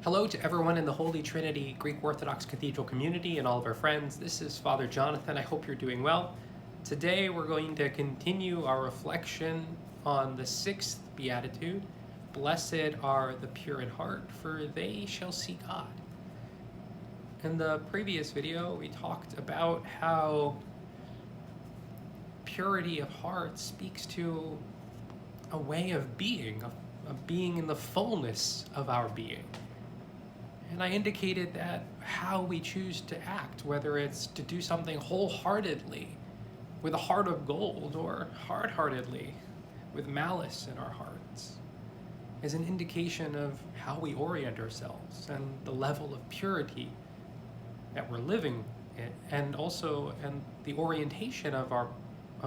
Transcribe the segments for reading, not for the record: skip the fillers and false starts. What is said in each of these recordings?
Hello to everyone in the Holy Trinity Greek Orthodox Cathedral community and all of our friends. This is Father Jonathan. I hope you're doing well. Today we're going to continue our reflection on the sixth Beatitude. Blessed are the pure in heart, for they shall see God. In the previous video, we talked about how purity of heart speaks to a way of being in the fullness of our being. And I indicated that how we choose to act, whether it's to do something wholeheartedly with a heart of gold or hard-heartedly with malice in our hearts, is an indication of how we orient ourselves and the level of purity that we're living in, and the orientation of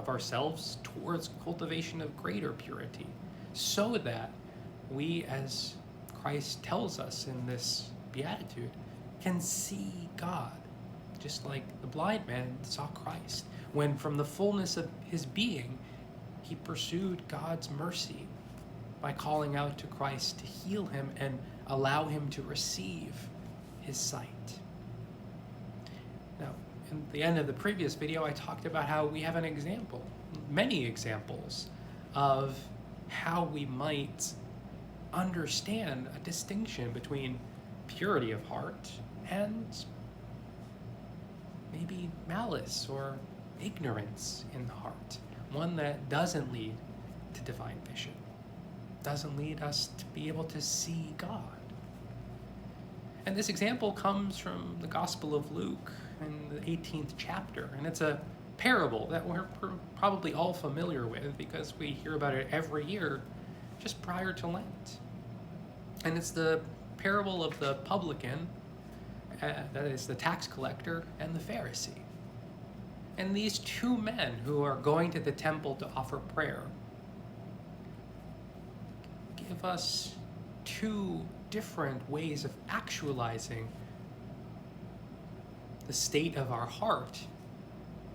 ourselves towards cultivation of greater purity, so that we, as Christ tells us in this Beatitude, can see God, just like the blind man saw Christ, when from the fullness of his being, he pursued God's mercy by calling out to Christ to heal him and allow him to receive his sight. Now, in the end of the previous video, I talked about how we have many examples of how we might understand a distinction between purity of heart and maybe malice or ignorance in the heart, one that doesn't lead to divine vision, doesn't lead us to be able to see God. And this example comes from the Gospel of Luke in the 18th chapter, and it's a parable that we're probably all familiar with because we hear about it every year just prior to Lent. And it's the parable of the Publican, that is the tax collector, and the Pharisee. And these two men who are going to the temple to offer prayer give us two different ways of actualizing the state of our heart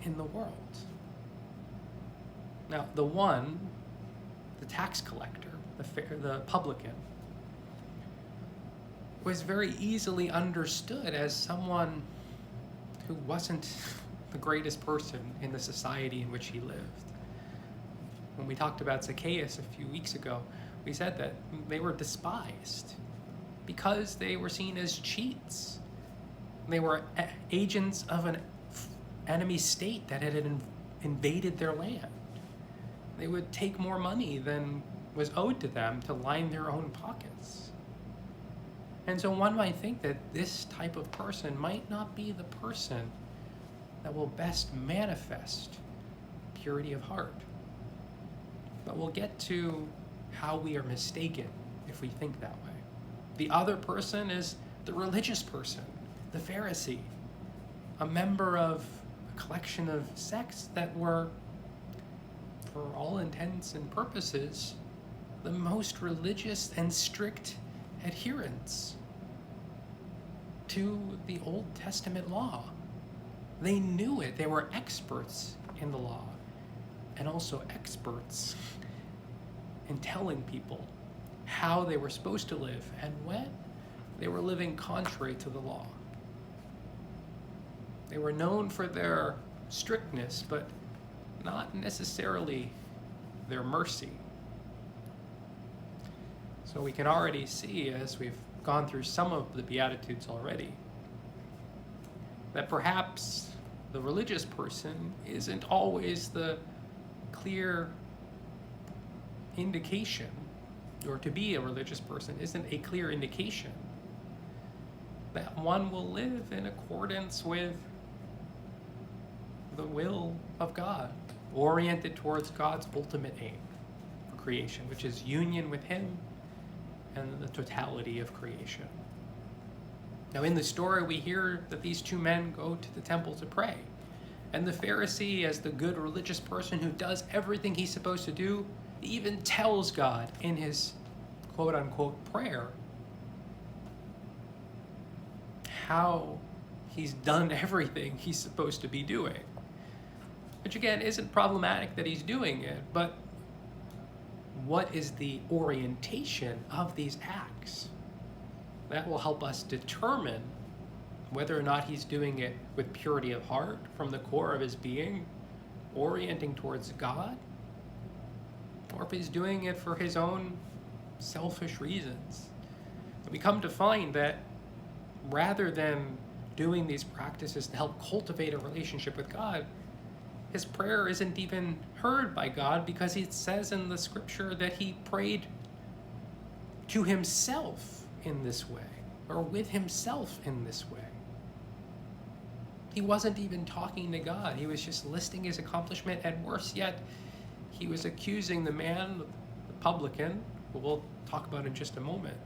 in the world. Now, the one, the tax collector, the publican, was very easily understood as someone who wasn't the greatest person in the society in which he lived. When we talked about Zacchaeus a few weeks ago, we said that they were despised because they were seen as cheats. They were agents of an enemy state that had invaded their land. They would take more money than was owed to them to line their own pockets. And so one might think that this type of person might not be the person that will best manifest purity of heart. But we'll get to how we are mistaken if we think that way. The other person is the religious person, the Pharisee, a member of a collection of sects that were, for all intents and purposes, the most religious and strict adherents to the Old Testament law. They knew it. They were experts in the law, and also experts in telling people how they were supposed to live and when they were living contrary to the law. They were known for their strictness, but not necessarily their mercy. So we can already see, as we've gone through some of the Beatitudes already, that perhaps the religious person isn't always the clear indication, or to be a religious person isn't a clear indication that one will live in accordance with the will of God, oriented towards God's ultimate aim for creation, which is union with Him and the totality of creation. Now, in the story, we hear that these two men go to the temple to pray. And the Pharisee, as the good religious person who does everything he's supposed to do, even tells God in his quote-unquote prayer how he's done everything he's supposed to be doing. Which, again, isn't problematic that he's doing it, but what is the orientation of these acts? That will help us determine whether or not he's doing it with purity of heart from the core of his being, orienting towards God, or if he's doing it for his own selfish reasons. We come to find that rather than doing these practices to help cultivate a relationship with God, his prayer isn't even heard by God, because it says in the scripture that he prayed to himself in this way, or with himself in this way. He wasn't even talking to God. He was just listing his accomplishment, and worse yet, he was accusing the man, the publican, who we'll talk about in just a moment,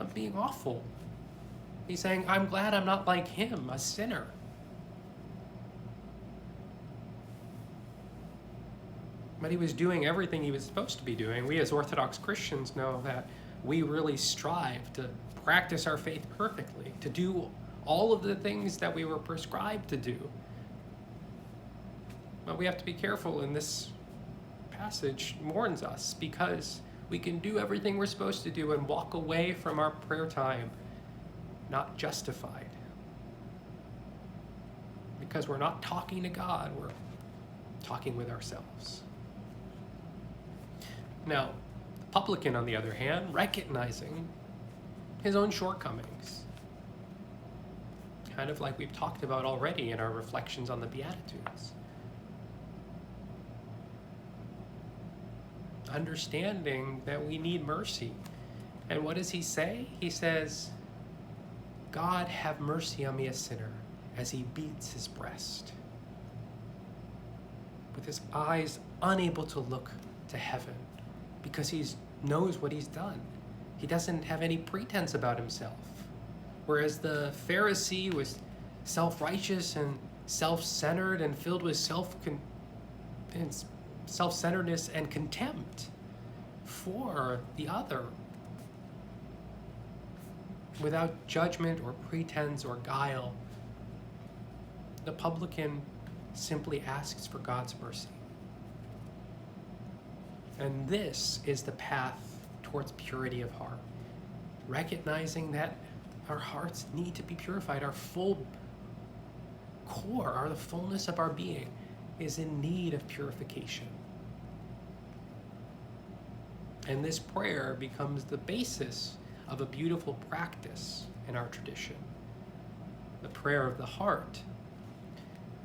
of being awful. He's saying, I'm glad I'm not like him, a sinner. But he was doing everything he was supposed to be doing. We as Orthodox Christians know that we really strive to practice our faith perfectly, to do all of the things that we were prescribed to do. But we have to be careful, and this passage warns us, because we can do everything we're supposed to do and walk away from our prayer time not justified, because we're not talking to God, we're talking with ourselves. Now, the publican, on the other hand, recognizing his own shortcomings, kind of like we've talked about already in our reflections on the Beatitudes, understanding that we need mercy. And what does he say? He says, God, have mercy on me, a sinner, as he beats his breast, with his eyes unable to look to heaven, because he knows what he's done. He doesn't have any pretense about himself. Whereas the Pharisee was self-righteous and self-centered and filled with self-centeredness and contempt for the other, without judgment or pretense or guile. The publican simply asks for God's mercy. And this is the path towards purity of heart, recognizing that our hearts need to be purified. Our full core, the fullness of our being, is in need of purification. And this prayer becomes the basis of a beautiful practice in our tradition, the prayer of the heart,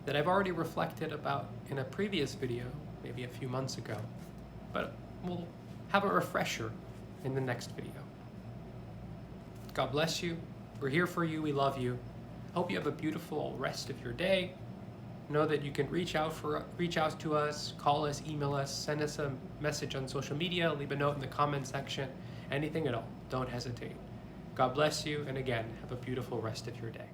that I've already reflected about in a previous video, maybe a few months ago, but we'll have a refresher in the next video. God bless you. We're here for you. We love you. Hope you have a beautiful rest of your day. Know that you can reach out to us, call us, email us, send us a message on social media, leave a note in the comment section, anything at all. Don't hesitate. God bless you, and again, have a beautiful rest of your day.